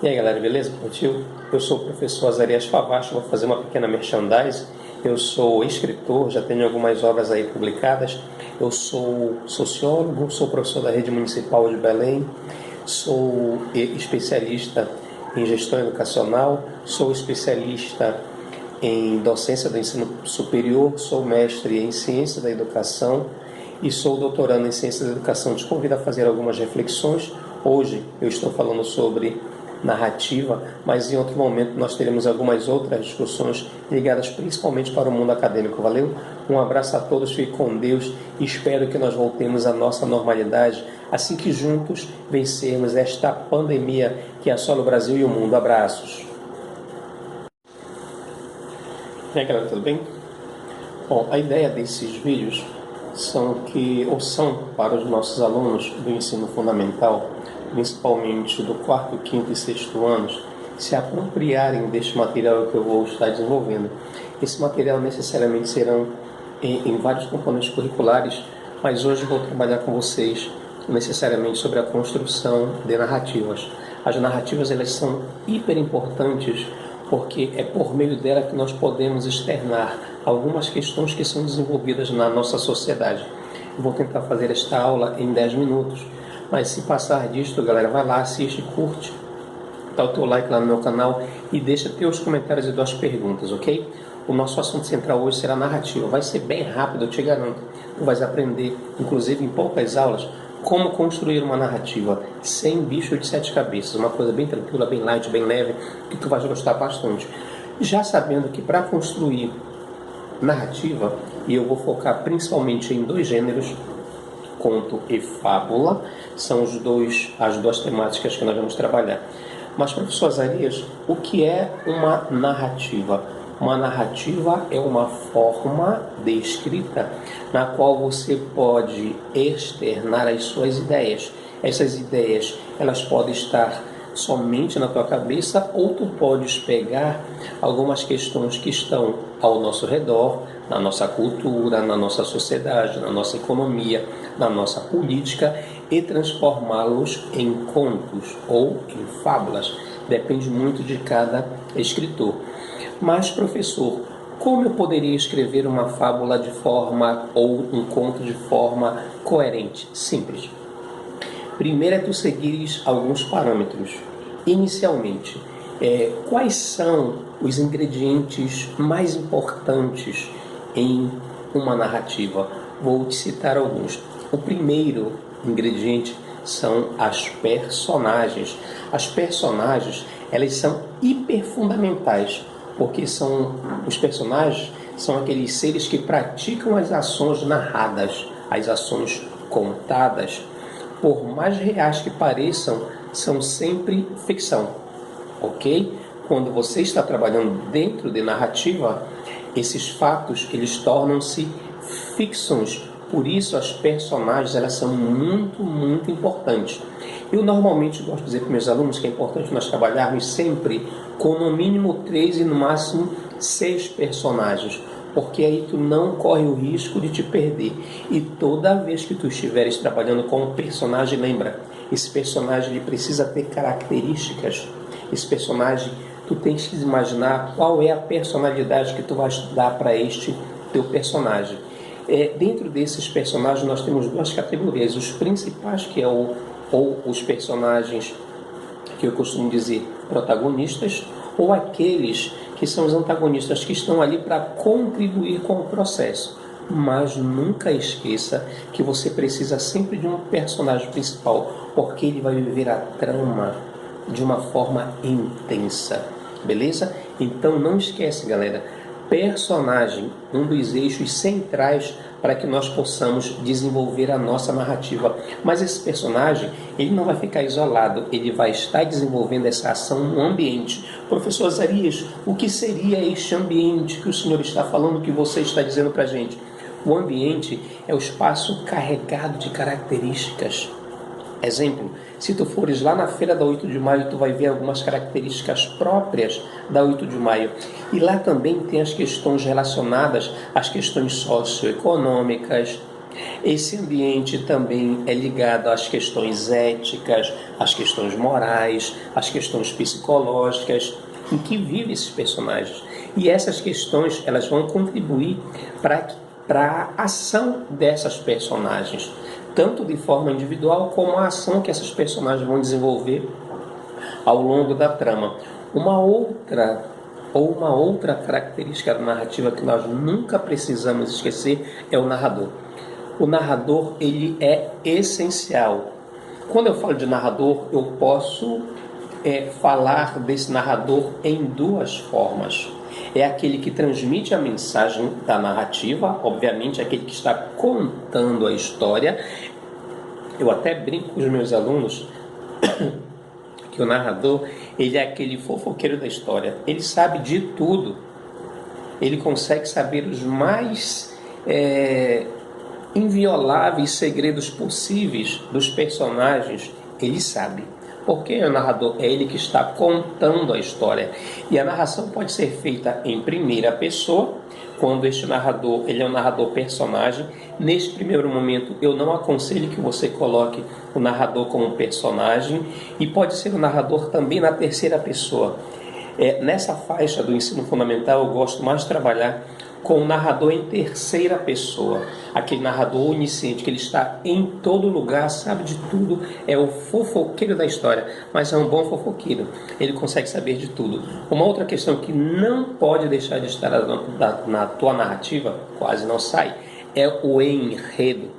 E aí galera, beleza? Curtiu? Eu sou o professor Azarias Favacho, vou fazer uma pequena merchandise. Eu sou escritor, já tenho algumas obras aí publicadas. Eu sou sociólogo, sou professor da Rede Municipal de Belém, sou especialista em gestão educacional, sou especialista em docência do ensino superior, sou mestre em ciência da educação e sou doutorando em ciência da educação. Te convido a fazer algumas reflexões. Hoje eu estou falando sobre narrativa, mas em outro momento nós teremos algumas outras discussões ligadas principalmente para o mundo acadêmico. Valeu? Um abraço a todos, fique com Deus e espero que nós voltemos à nossa normalidade assim que juntos vencermos esta pandemia que assola o Brasil e o mundo. Abraços. E aí galera, tudo bem? Bom, a ideia desses vídeos são para os nossos alunos do ensino fundamental, principalmente do 4º, 5º e 6º anos, se apropriarem deste material que eu vou estar desenvolvendo. Esse material necessariamente serão em vários componentes curriculares, mas hoje vou trabalhar com vocês necessariamente sobre a construção de narrativas. As narrativas, elas são hiper importantes porque é por meio dela que nós podemos externar algumas questões que são desenvolvidas na nossa sociedade. Eu vou tentar fazer esta aula em 10 minutos, mas se passar disto, galera, vai lá, assiste, curte, dá o teu like lá no meu canal e deixa teus comentários e tuas perguntas, ok? O nosso assunto central hoje será narrativa. Vai ser bem rápido, eu te garanto. Tu vais aprender, inclusive em poucas aulas, como construir uma narrativa sem bicho de 7 cabeças. Uma coisa bem tranquila, bem light, bem leve, que tu vais gostar bastante. Já sabendo que para construir narrativa, e eu vou focar principalmente em 2 gêneros, conto e fábula, são as duas temáticas que nós vamos trabalhar. Mas, professor Azarias, o que é uma narrativa? Uma narrativa é uma forma de escrita na qual você pode externar as suas ideias. Essas ideias, elas podem estar somente na tua cabeça ou tu podes pegar algumas questões que estão ao nosso redor, na nossa cultura, na nossa sociedade, na nossa economia, na nossa política e transformá-los em contos ou em fábulas. Depende muito de cada escritor. Mas, professor, como eu poderia escrever uma fábula de forma ou um conto de forma coerente? Simples. Primeiro é tu seguires alguns parâmetros. Inicialmente, quais são os ingredientes mais importantes em uma narrativa? Vou te citar alguns. O primeiro ingrediente são as personagens. As personagens, elas são hiperfundamentais, porque os personagens são aqueles seres que praticam as ações narradas, as ações contadas. Por mais reais que pareçam, são sempre ficção, ok? Quando você está trabalhando dentro de narrativa, esses fatos, eles tornam-se ficções. Por isso, as personagens, elas são muito, muito importantes. Eu normalmente gosto de dizer para meus alunos que é importante nós trabalharmos sempre com no mínimo 3 e no máximo 6 personagens, porque aí tu não corre o risco de te perder. E toda vez que tu estiveres trabalhando com um personagem, lembra, esse personagem ele precisa ter características. Esse personagem, tu tens que imaginar qual é a personalidade que tu vais dar para este teu personagem. Dentro desses personagens nós temos 2 categorias, os principais, que é os personagens que eu costumo dizer protagonistas, ou aqueles que são os antagonistas, que estão ali para contribuir com o processo. Mas nunca esqueça que você precisa sempre de um personagem principal, porque ele vai viver a trama de uma forma intensa, beleza? Então não esquece, galera, personagem, um dos eixos centrais para que nós possamos desenvolver a nossa narrativa. Mas esse personagem, ele não vai ficar isolado, ele vai estar desenvolvendo essa ação no ambiente. Professor Azarias, o que seria este ambiente que o senhor está falando, que você está dizendo para a gente? O ambiente é o espaço carregado de características. Exemplo, se tu fores lá na feira da 8 de maio, tu vai ver algumas características próprias da 8 de maio. E lá também tem as questões relacionadas às questões socioeconômicas, Esse ambiente também é ligado às questões éticas, às questões morais, às questões psicológicas em que vivem esses personagens. E essas questões elas vão contribuir para a ação dessas personagens, tanto de forma individual como a ação que essas personagens vão desenvolver ao longo da trama. Uma outra característica da narrativa que nós nunca precisamos esquecer é o narrador. O narrador, ele é essencial. Quando eu falo de narrador, eu posso falar desse narrador em duas formas. É aquele que transmite a mensagem da narrativa, obviamente aquele que está contando a história. Eu até brinco com os meus alunos que o narrador, ele é aquele fofoqueiro da história. Ele sabe de tudo. Ele consegue saber os mais invioláveis segredos possíveis dos personagens. Ele sabe. Porque o narrador é ele que está contando a história. E a narração pode ser feita em primeira pessoa, quando este narrador ele é um narrador personagem. Neste primeiro momento, eu não aconselho que você coloque o narrador como personagem, e pode ser o narrador também na terceira pessoa. Nessa faixa do ensino fundamental, eu gosto mais de trabalhar com o narrador em terceira pessoa, aquele narrador onisciente, que ele está em todo lugar, sabe de tudo, é o fofoqueiro da história, mas é um bom fofoqueiro, ele consegue saber de tudo. Uma outra questão que não pode deixar de estar na tua narrativa, quase não sai, é o enredo.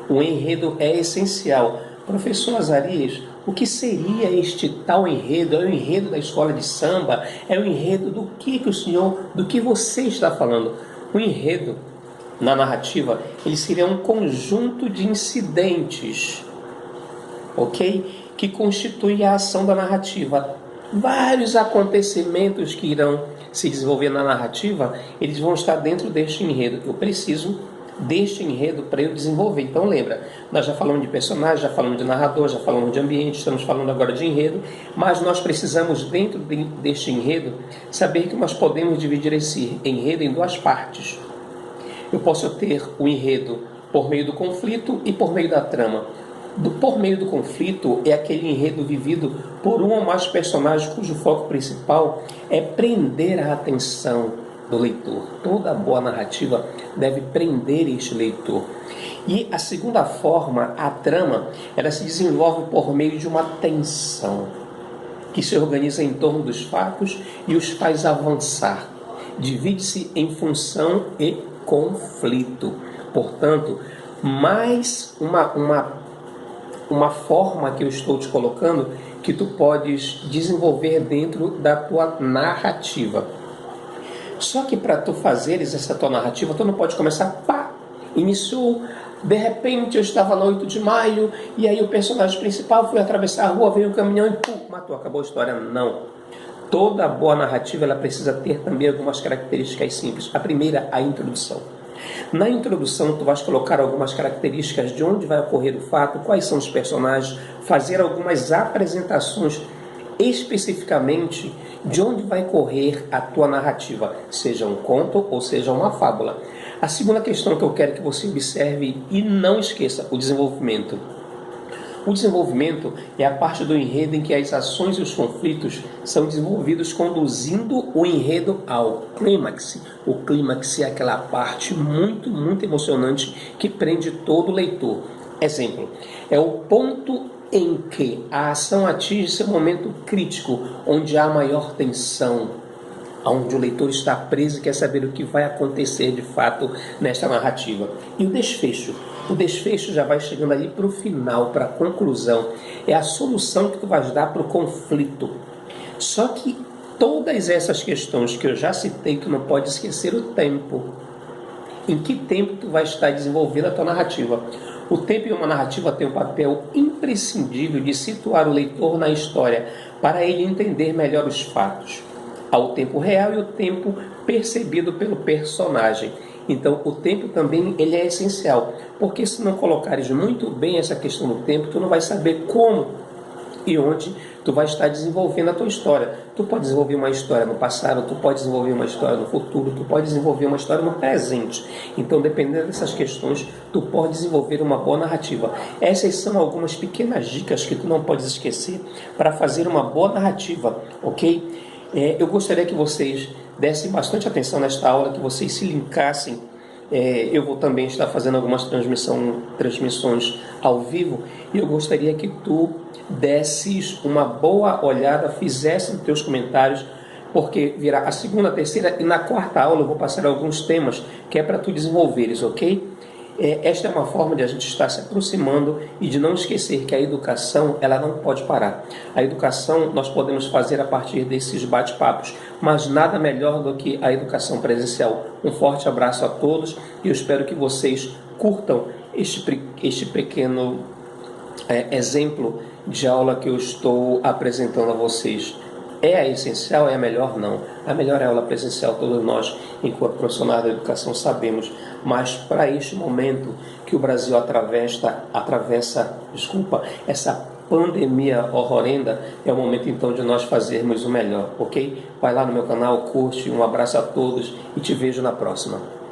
O enredo é essencial. Professor Azarias, o que seria este tal enredo? É o enredo da escola de samba? É o enredo do que você está falando? O enredo, na narrativa, ele seria um conjunto de incidentes, ok? Que constitui a ação da narrativa. Vários acontecimentos que irão se desenvolver na narrativa, eles vão estar dentro deste enredo. Eu preciso deste enredo para eu desenvolver. Então lembra, nós já falamos de personagem, já falamos de narrador, já falamos de ambiente, estamos falando agora de enredo, mas nós precisamos dentro deste enredo saber que nós podemos dividir esse enredo em duas partes. Eu posso ter o enredo por meio do conflito e por meio da trama. Por meio do conflito é aquele enredo vivido por um ou mais personagens cujo foco principal é prender a atenção do leitor. Toda boa narrativa deve prender este leitor. E a segunda forma, a trama, ela se desenvolve por meio de uma tensão que se organiza em torno dos fatos e os faz avançar. Divide-se em função e conflito. Portanto, mais uma forma que eu estou te colocando que tu podes desenvolver dentro da tua narrativa. Só que para tu fazeres essa tua narrativa, tu não pode começar, iniciou, de repente eu estava no 8 de maio, e aí o personagem principal foi atravessar a rua, veio um caminhão e matou, acabou a história. Não. Toda boa narrativa, ela precisa ter também algumas características simples. A primeira, a introdução. Na introdução, tu vais colocar algumas características de onde vai ocorrer o fato, quais são os personagens, fazer algumas apresentações especificamente de onde vai correr a tua narrativa, seja um conto ou seja uma fábula. A segunda questão que eu quero que você observe e não esqueça, o desenvolvimento. O desenvolvimento é a parte do enredo em que as ações e os conflitos são desenvolvidos conduzindo o enredo ao clímax. O clímax é aquela parte muito, muito emocionante que prende todo leitor. Exemplo, é o ponto em que a ação atinge seu momento crítico, onde há maior tensão, onde o leitor está preso e quer saber o que vai acontecer de fato nesta narrativa. E o desfecho? O desfecho já vai chegando ali para o final, para a conclusão. É a solução que tu vais dar para o conflito. Só que todas essas questões que eu já citei, tu não pode esquecer o tempo. Em que tempo tu vai estar desenvolvendo a tua narrativa? O tempo em uma narrativa tem um papel imprescindível de situar o leitor na história, para ele entender melhor os fatos. Há o tempo real e o tempo percebido pelo personagem. Então, o tempo também ele é essencial, porque se não colocares muito bem essa questão do tempo, tu não vai saber como e onde tu vai estar desenvolvendo a tua história. Tu pode desenvolver uma história no passado, tu pode desenvolver uma história no futuro, tu pode desenvolver uma história no presente. Então, dependendo dessas questões, tu pode desenvolver uma boa narrativa. Essas são algumas pequenas dicas que tu não podes esquecer para fazer uma boa narrativa, ok? Eu gostaria que vocês dessem bastante atenção nesta aula, que vocês se linkassem. Eu vou também estar fazendo algumas transmissões ao vivo e eu gostaria que tu desses uma boa olhada, fizesse os teus comentários, porque virá a segunda, a terceira e na quarta aula eu vou passar alguns temas que é para tu desenvolveres, ok? Esta é uma forma de a gente estar se aproximando e de não esquecer que a educação ela não pode parar. A educação nós podemos fazer a partir desses bate-papos, mas nada melhor do que a educação presencial. Um forte abraço a todos e eu espero que vocês curtam este pequeno exemplo de aula que eu estou apresentando a vocês. É a essencial? É a melhor? Não. A melhor é a aula presencial, todos nós, enquanto profissionais da educação, sabemos. Mas para este momento que o Brasil atravessa essa pandemia horrenda, é o momento então de nós fazermos o melhor, ok? Vai lá no meu canal, curte, um abraço a todos e te vejo na próxima.